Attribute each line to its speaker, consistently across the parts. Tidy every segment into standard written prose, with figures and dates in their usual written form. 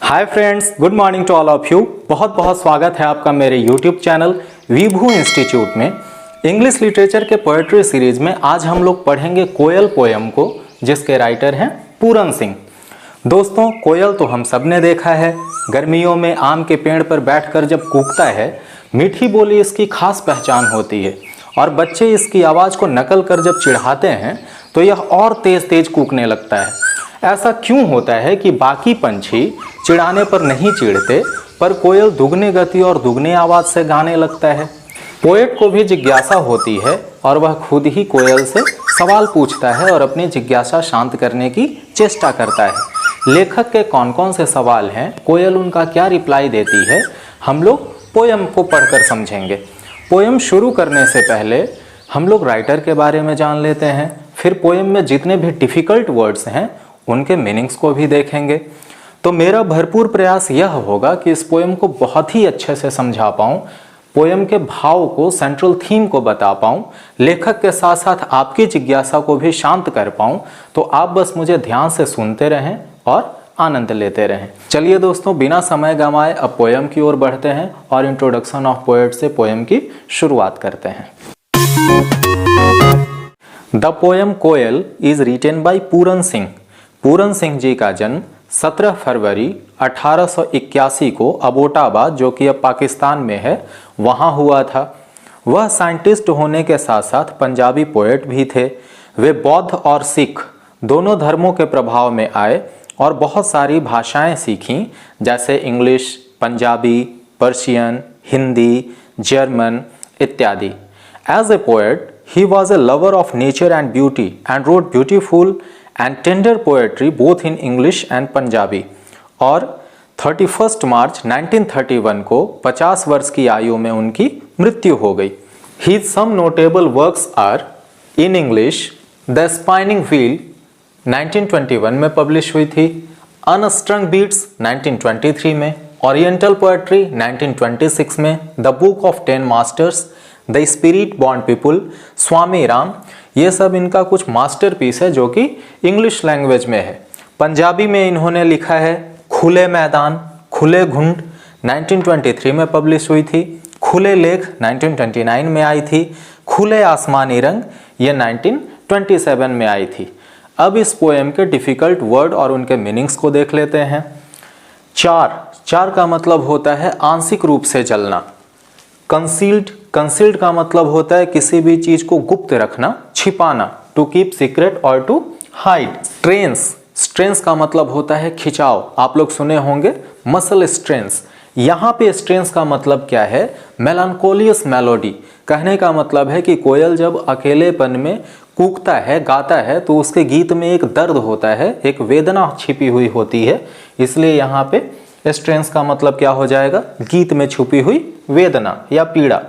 Speaker 1: Hi friends, good morning to all of you. बहुत बहुत स्वागत है आपका मेरे यूट्यूब चैनल विभू इंस्टीट्यूट में। इंग्लिश लिटरेचर के पोएट्री सीरीज में आज हम लोग पढ़ेंगे कोयल पोयम को, जिसके राइटर हैं पूरन सिंह। दोस्तों, कोयल तो हम सब ने देखा है। गर्मियों में आम के पेड़ पर बैठकर जब कूकता है, मीठी बोली इसकी खास पहचान होती है और बच्चे इसकी आवाज़ को नकल कर जब चिढ़ाते हैं तो यह और तेज तेज कूकने लगता है। ऐसा क्यों होता है कि बाकी पंछी चिढ़ाने पर नहीं चिढ़ते, पर कोयल दुगने गति और दुगने आवाज़ से गाने लगता है। पोएट को भी जिज्ञासा होती है और वह खुद ही कोयल से सवाल पूछता है और अपनी जिज्ञासा शांत करने की चेष्टा करता है। लेखक के कौन कौन से सवाल हैं, कोयल उनका क्या रिप्लाई देती है, हम लोग पोयम को पढ़कर समझेंगे। पोयम शुरू करने से पहले हम लोग राइटर के बारे में जान लेते हैं, फिर पोयम में जितने भी डिफ़िकल्ट वर्ड्स हैं उनके मीनिंग्स को भी देखेंगे। तो मेरा भरपूर प्रयास यह होगा कि इस पोयम को बहुत ही अच्छे से समझा पाऊँ, पोयम के भाव को, सेंट्रल थीम को बता पाऊँ, लेखक के साथ साथ आपकी जिज्ञासा को भी शांत कर पाऊँ। तो आप बस मुझे ध्यान से सुनते रहें और आनंद लेते रहें। चलिए दोस्तों, बिना समय गंवाए अब पोयम की ओर बढ़ते हैं और इंट्रोडक्शन ऑफ पोएट से पोयम की शुरुआत करते हैं। The poem Koel is written by Puran Singh. Puran Singh ji का जन्म 17 फरवरी 1881 को अबोटाबाद, जो कि अब पाकिस्तान में है, वहाँ हुआ था। वह साइंटिस्ट होने के साथ साथ पंजाबी पोएट भी थे। वे बौद्ध और सिख दोनों धर्मों के प्रभाव में आए और बहुत सारी भाषाएं सीखीं, जैसे English, Punjabi, Persian, Hindi, German इत्यादि। As a poet he was a lover of nature and beauty and wrote beautiful and tender poetry both in English and Punjabi। और 31 मार्च 1931 को 50 वर्ष की आयु में उनकी मृत्यु हो गई। His some notable works are in English The Spinning Wheel 1921 में पब्लिश हुई थी, Unstrung Beats 1923 में, Oriental Poetry 1926 में, The Book of 10 Masters, the spirit born people, Swami Ram, ये सब इनका कुछ मास्टरपीस है जो कि इंग्लिश लैंग्वेज में है। पंजाबी में इन्होंने लिखा है खुले मैदान, खुले घुंड 1923 में पब्लिश हुई थी, खुले लेख 1929 में आई थी, खुले आसमानी रंग ये 1927 में आई थी। अब इस पोएम के डिफ़िकल्ट वर्ड और उनके मीनिंग्स को देख लेते हैं। चार का मतलब होता है आंशिक रूप से जलना। कंसील्ड का मतलब होता है किसी भी चीज को गुप्त रखना, छिपाना, टू कीप सीक्रेट और टू हाइड। स्ट्रेंस का मतलब होता है खिंचाव। आप लोग सुने होंगे मसल स्ट्रेंस। यहाँ पे स्ट्रेंस का मतलब क्या है? मेलानकोलियस मेलोडी। कहने का मतलब है कि कोयल जब अकेलेपन में कूकता है, गाता है, तो उसके गीत में एक दर्द होता है, एक वेदना छिपी हुई होती है। इसलिए यहाँ पे स्ट्रेंस का मतलब क्या हो जाएगा? गीत में छुपी हुई वेदना या पीड़ा।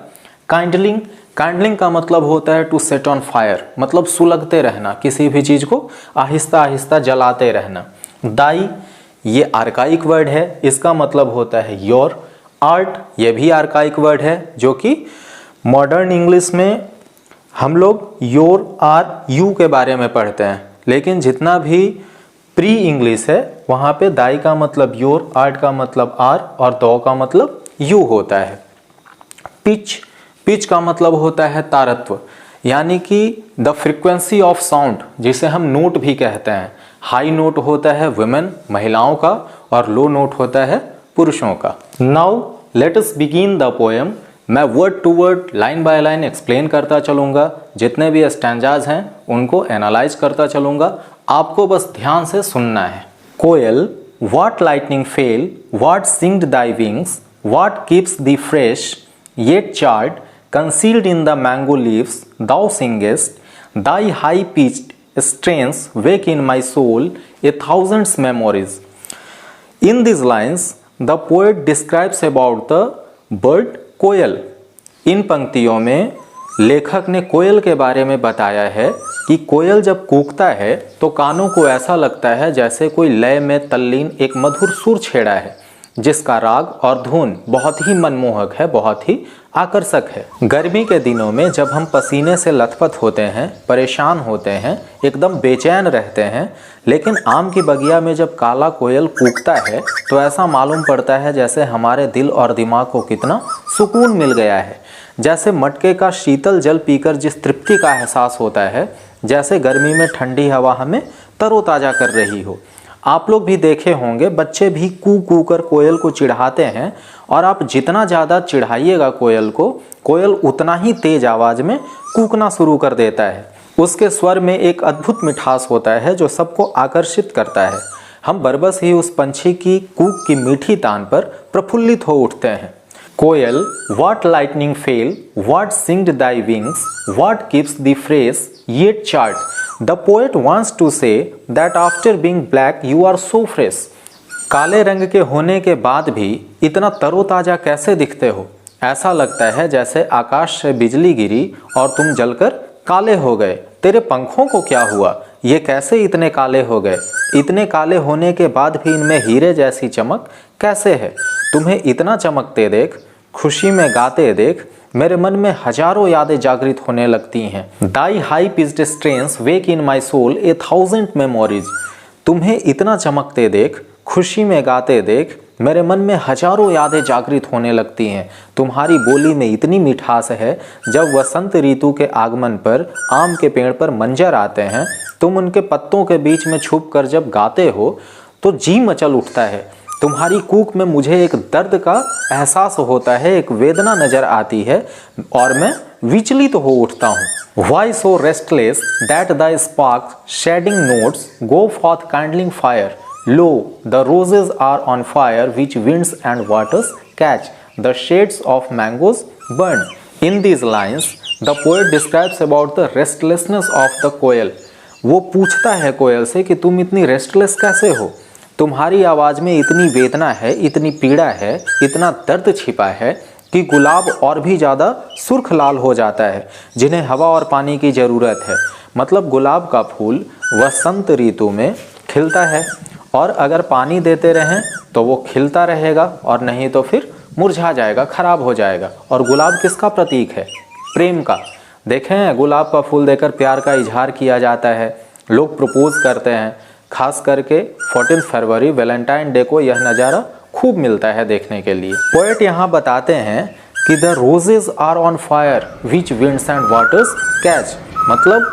Speaker 1: काइंडलिंग का मतलब होता है टू सेट ऑन फायर, मतलब सुलगते रहना, किसी भी चीज को आहिस्ता आहिस्ता जलाते रहना। दाई ये आर्काइक वर्ड है, इसका मतलब होता है योर। आर्ट ये भी आर्काइक वर्ड है, जो कि मॉडर्न इंग्लिश में हम लोग योर, आर, यू के बारे में पढ़ते हैं, लेकिन जितना भी प्री इंग्लिश है वहाँ पे दाई का मतलब योर, आर्ट का मतलब आर और दो का मतलब यू होता है। पिच का मतलब होता है तारत्व, यानी कि द फ्रीक्वेंसी ऑफ साउंड, जिसे हम नोट भी कहते हैं। हाई नोट होता है वुमेन, महिलाओं का, और लो नोट होता है पुरुषों का। Now let us begin the poem. मैं word to word, line by line explain करता चलूँगा, जितने भी स्टैंजाज हैं उनको एनालाइज करता चलूँगा। आपको बस ध्यान से सुनना है। Koel, what lightning fell, what singed thy wings, what keeps thee fresh, yet charred, concealed in the mango leaves, thou singest, thy high-pitched strains wake in my soul a thousand memories. In these lines, the poet describes about the bird कोयल। इन पंक्तियों में लेखक ने कोयल के बारे में बताया है कि कोयल जब कूकता है तो कानों को ऐसा लगता है जैसे कोई लय में तल्लीन एक मधुर सुर छेड़ा है। जिसका राग और धुन बहुत ही मनमोहक है, बहुत ही आकर्षक है। गर्मी के दिनों में जब हम पसीने से लथपथ होते हैं, परेशान होते हैं, एकदम बेचैन रहते हैं, लेकिन आम की बगिया में जब काला कोयल कूकता है तो ऐसा मालूम पड़ता है जैसे हमारे दिल और दिमाग को कितना सुकून मिल गया है। जैसे मटके का शीतल जल पीकर जिस तृप्ति का एहसास होता है, जैसे गर्मी में ठंडी हवा हमें तरोताज़ा कर रही हो। आप लोग भी देखे होंगे, बच्चे भी कू कू कर कोयल को चिढ़ाते हैं, और आप जितना ज़्यादा चिढ़ाइएगा कोयल को, कोयल उतना ही तेज आवाज़ में कूकना शुरू कर देता है। उसके स्वर में एक अद्भुत मिठास होता है जो सबको आकर्षित करता है। हम बरबस ही उस पंछी की कूक की मीठी तान पर प्रफुल्लित हो उठते हैं। कोयल, what lightning fail, what singed thy wings, what keeps thee fresh yet charred? The poet wants to say that after being black you are so fresh. काले रंग के होने के बाद भी इतना तरोताजा कैसे दिखते हो? ऐसा लगता है जैसे आकाश से बिजली गिरी और तुम जलकर काले हो गए। तेरे पंखों को क्या हुआ? ये कैसे इतने काले हो गए? इतने काले होने के बाद भी इनमें हीरे जैसी चमक कैसे है? तुम्हें इतना चमकते देख, खुशी में गाते देख, मेरे मन में हजारों यादें जागृत होने लगती हैं। Thy high pitched strains wake in my soul a thousand memories. तुम्हें इतना चमकते देख, खुशी में गाते देख, मेरे मन में हजारों यादें जागृत होने लगती हैं। तुम्हारी बोली में इतनी मिठास है, जब वसंत ऋतु के आगमन पर आम के पेड़ पर मंजर आते हैं, तुम उनके पत्तों के बीच में छुप कर जब गाते हो तो जी मचल उठता है। तुम्हारी कूक में मुझे एक दर्द का एहसास होता है, एक वेदना नजर आती है और मैं विचलित तो हो उठता हूँ। Why so restless that thy sparks shedding notes go forth kindling fire? Lo, the roses are on fire which winds and waters catch. The shades of mangoes burn. In these lines, the poet describes about the restlessness of the कोयल। वो पूछता है कोयल से कि तुम इतनी restless कैसे हो? तुम्हारी आवाज़ में इतनी वेदना है, इतनी पीड़ा है, इतना दर्द छिपा है कि गुलाब और भी ज़्यादा सुर्ख लाल हो जाता है, जिन्हें हवा और पानी की ज़रूरत है। मतलब गुलाब का फूल वसंत ऋतु में खिलता है, और अगर पानी देते रहें तो वो खिलता रहेगा, और नहीं तो फिर मुरझा जाएगा, खराब हो जाएगा। और गुलाब किसका प्रतीक है? प्रेम का। देखें, गुलाब का फूल देकर प्यार का इजहार किया जाता है, लोग प्रपोज करते हैं। खास करके 14 फरवरी वैलेंटाइन डे को यह नज़ारा खूब मिलता है देखने के लिए। पोएट यहाँ बताते हैं कि the roses are on fire which winds and waters catch. मतलब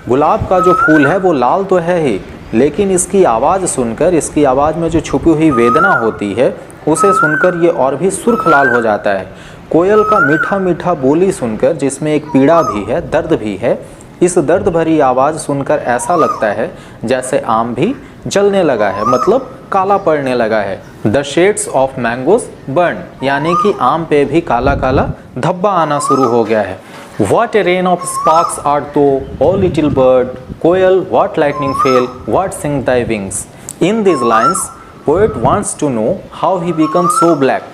Speaker 1: गुलाब का जो फूल है वो लाल तो है ही, लेकिन इसकी आवाज़ सुनकर, इसकी आवाज़ में जो छुपी हुई वेदना होती है, उसे सुनकर ये और भी सुर्ख लाल हो जाता है। कोयल का मीठा मीठा बोली सुनकर, जिसमें एक पीड़ा भी है, दर्द भी है, इस दर्द भरी आवाज़ सुनकर ऐसा लगता है जैसे आम भी जलने लगा है, मतलब काला पड़ने लगा है। The shades of mangoes burn, यानी कि आम पे भी काला काला धब्बा आना शुरू हो गया है। What a rain of sparks art thou, O little bird, koel, what lightning fail, what sing thy wings? In these lines, poet wants to know how he becomes so black.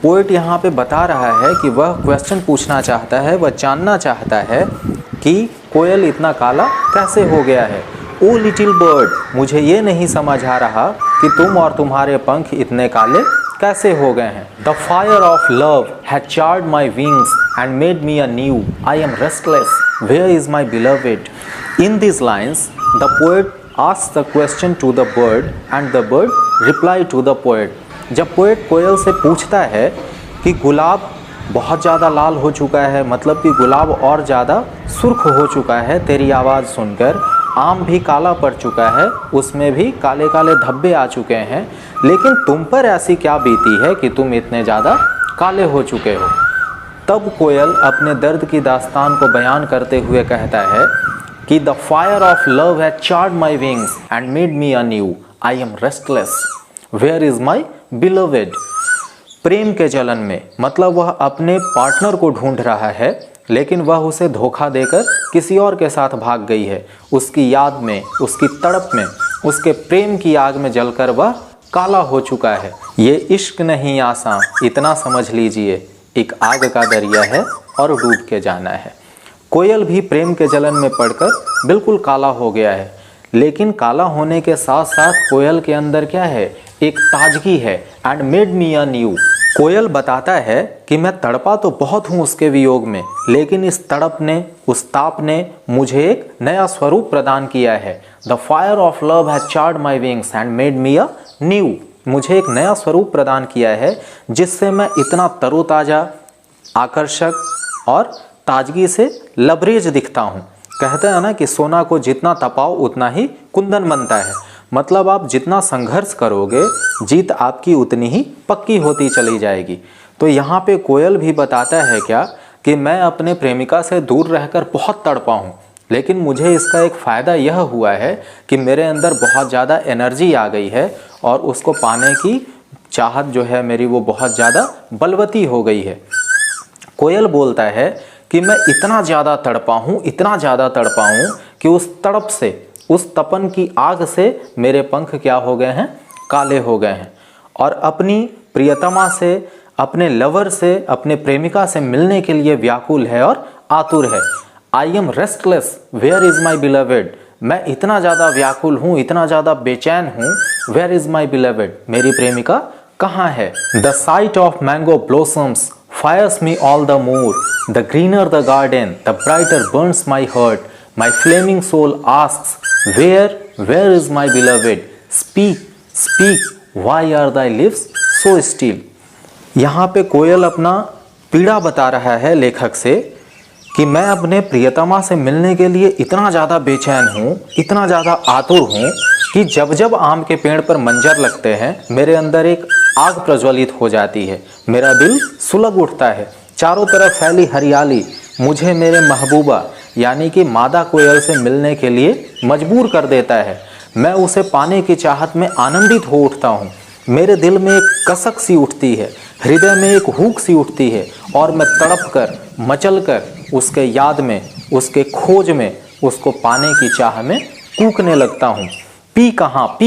Speaker 1: Poet यहाँ पे बता रहा है कि वह क्वेश्चन पूछना चाहता है, वह जानना चाहता है कि कोयल इतना काला कैसे हो गया है। ओ लिटिल बर्ड, मुझे ये नहीं समझ आ रहा कि तुम और तुम्हारे पंख इतने काले कैसे हो गए हैं। The fire of love had charred my wings and made me a new, I am restless, where is my beloved. In this lines the poet asks the question to the bird and the bird reply to the poet. जब poet कोयल से पूछता है कि गुलाब बहुत ज़्यादा लाल हो चुका है, मतलब कि गुलाब और ज़्यादा सुर्ख हो चुका है तेरी आवाज़ सुनकर, आम भी काला पड़ चुका है, उसमें भी काले काले धब्बे आ चुके हैं, लेकिन तुम पर ऐसी क्या बीती है कि तुम इतने ज़्यादा काले हो चुके हो। तब कोयल अपने दर्द की दास्तान को बयान करते हुए कहता है कि the fire of love had charred my wings and made me a new, I am restless, where is my beloved. प्रेम के जलन में, मतलब वह अपने पार्टनर को ढूंढ रहा है, लेकिन वह उसे धोखा देकर किसी और के साथ भाग गई है। उसकी याद में, उसकी तड़प में, उसके प्रेम की आग में जलकर वह काला हो चुका है। ये इश्क नहीं आसान, इतना समझ लीजिए, एक आग का दरिया है और डूब के जाना है। कोयल भी प्रेम के जलन में पड़कर बिल्कुल काला हो गया है, लेकिन काला होने के साथ साथ कोयल के अंदर क्या है? एक ताजगी है, and made me a new. कोयल बताता है कि मैं तड़पा तो बहुत हूँ उसके वियोग में, लेकिन इस तड़प ने, उस ताप ने मुझे एक नया स्वरूप प्रदान किया है। The fire of love has charred my wings and made me a new. मुझे एक नया स्वरूप प्रदान किया है जिससे मैं इतना तरोताज़ा, आकर्षक और ताजगी से लबरेज दिखता हूँ। कहते हैं ना कि सोना को जितना तपाओ उतना ही कुंदन बनता है। मतलब आप जितना संघर्ष करोगे, जीत आपकी उतनी ही पक्की होती चली जाएगी। तो यहाँ पे कोयल भी बताता है क्या कि मैं अपने प्रेमिका से दूर रहकर बहुत तड़पा हूँ, लेकिन मुझे इसका एक फ़ायदा यह हुआ है कि मेरे अंदर बहुत ज़्यादा एनर्जी आ गई है और उसको पाने की चाहत जो है मेरी, वो बहुत ज़्यादा बलवती हो गई है। कोयल बोलता है कि मैं इतना ज़्यादा तड़पा हूँ, इतना ज़्यादा तड़पा हूँ कि उस तड़प से, उस तपन की आग से मेरे पंख क्या हो गए हैं, काले हो गए हैं। और अपनी प्रियतमा से, अपने लवर से, अपने प्रेमिका से मिलने के लिए व्याकुल है और आतुर है। I am restless, where is my beloved. मैं इतना ज़्यादा व्याकुल हूँ, इतना ज़्यादा बेचैन हूँ। वेयर इज़ माई बिलवेड, मेरी प्रेमिका कहाँ है। The sight of mango blossoms fires me all the more, the greener the garden the brighter burns my heart, my flaming soul asks where is my beloved, speak, why are thy lips so still। यहाँ पे कोयल अपना पीड़ा बता रहा है लेखक से कि मैं अपने प्रियतमा से मिलने के लिए इतना ज़्यादा बेचैन हूँ, इतना ज़्यादा आतुर हूँ कि जब जब आम के पेड़ पर मंजर लगते हैं मेरे अंदर एक आग प्रज्वलित हो जाती है, मेरा दिल सुलग उठता है। चारों तरफ फैली हरियाली मुझे मेरे महबूबा यानी कि मादा कोयल से मिलने के लिए मजबूर कर देता है। मैं उसे पाने की चाहत में आनंदित हो उठता हूँ। मेरे दिल में एक कसक सी उठती है, हृदय में एक हूक सी उठती है और मैं तड़प कर, मचल कर उसके याद में, उसके खोज में, उसको पाने की चाह में कूकने लगता हूँ। पी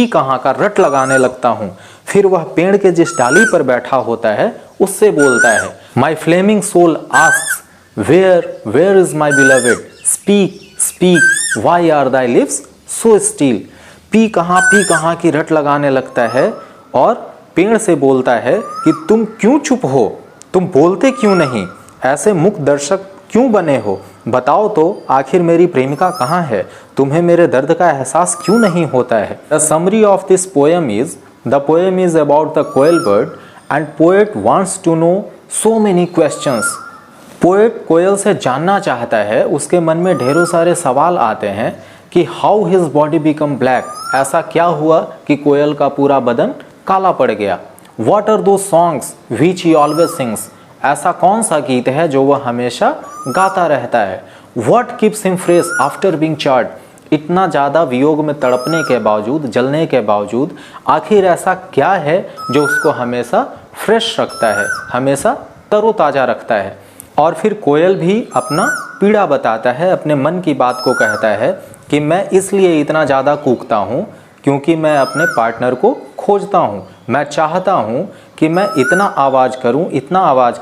Speaker 1: कहाँ का रट लगाने लगता हूँ। फिर वह पेड़ के जिस डाली पर बैठा होता है उससे बोलता है, my flaming soul asks Where is my beloved, speak, why are thy lips so still। P कहाँ की रट लगाने लगता है और पेड़ से बोलता है कि तुम क्यों चुप हो, तुम बोलते क्यों नहीं, ऐसे मुख दर्शक क्यों बने हो, बताओ तो आखिर मेरी प्रेमिका कहाँ है, तुम्हें मेरे दर्द का एहसास क्यों नहीं होता है। The summary of this poem is, the poem is about the koel bird and poet wants to know so many questions. Poet कोयल से जानना चाहता है, उसके मन में ढेरों सारे सवाल आते हैं कि how his body become black, ऐसा क्या हुआ कि कोयल का पूरा बदन काला पड़ गया। व्हाट आर दो songs which he always sings, ऐसा कौन सा गीत है जो वह हमेशा गाता रहता है। What keeps him fresh after being charred, इतना ज़्यादा वियोग में तड़पने के बावजूद, जलने के बावजूद आखिर ऐसा क्या है जो उसको हमेशा फ्रेश रखता है, हमेशा तरोताज़ा रखता है। और फिर कोयल भी अपना पीड़ा बताता है, अपने मन की बात को कहता है कि मैं इसलिए इतना ज़्यादा कूकता हूँ क्योंकि मैं अपने पार्टनर को खोजता हूँ। मैं चाहता हूँ कि मैं इतना आवाज़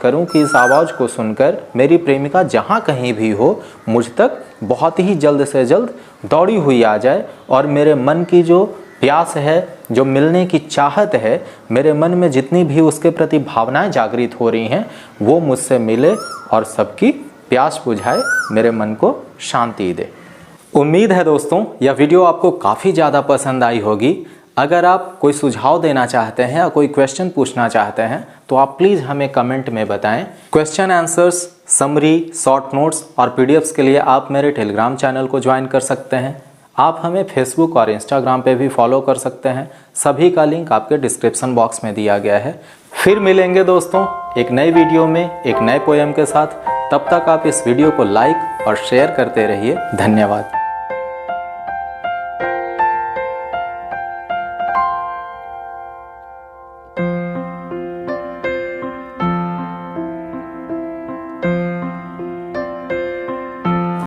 Speaker 1: करूँ कि इस आवाज़ को सुनकर मेरी प्रेमिका जहाँ कहीं भी हो मुझ तक बहुत ही जल्द से जल्द दौड़ी हुई आ जाए और मेरे मन की जो प्यास है, जो मिलने की चाहत है, मेरे मन में जितनी भी उसके प्रति भावनाएं जागृत हो रही हैं वो मुझसे मिले और सबकी प्यास बुझाए, मेरे मन को शांति दे। उम्मीद है दोस्तों यह वीडियो आपको काफ़ी ज़्यादा पसंद आई होगी। अगर आप कोई सुझाव देना चाहते हैं या कोई क्वेश्चन पूछना चाहते हैं तो आप प्लीज़ हमें कमेंट में बताएं। Question answers, summary, short notes और पीडीएफ्स के लिए आप मेरे टेलीग्राम चैनल को ज्वाइन कर सकते हैं। आप हमें फेसबुक और इंस्टाग्राम पे भी फॉलो कर सकते हैं, सभी का लिंक आपके डिस्क्रिप्शन बॉक्स में दिया गया है। फिर मिलेंगे दोस्तों एक नई वीडियो में एक नए पोएम के साथ। तब तक आप इस वीडियो को लाइक और शेयर करते रहिए। धन्यवाद।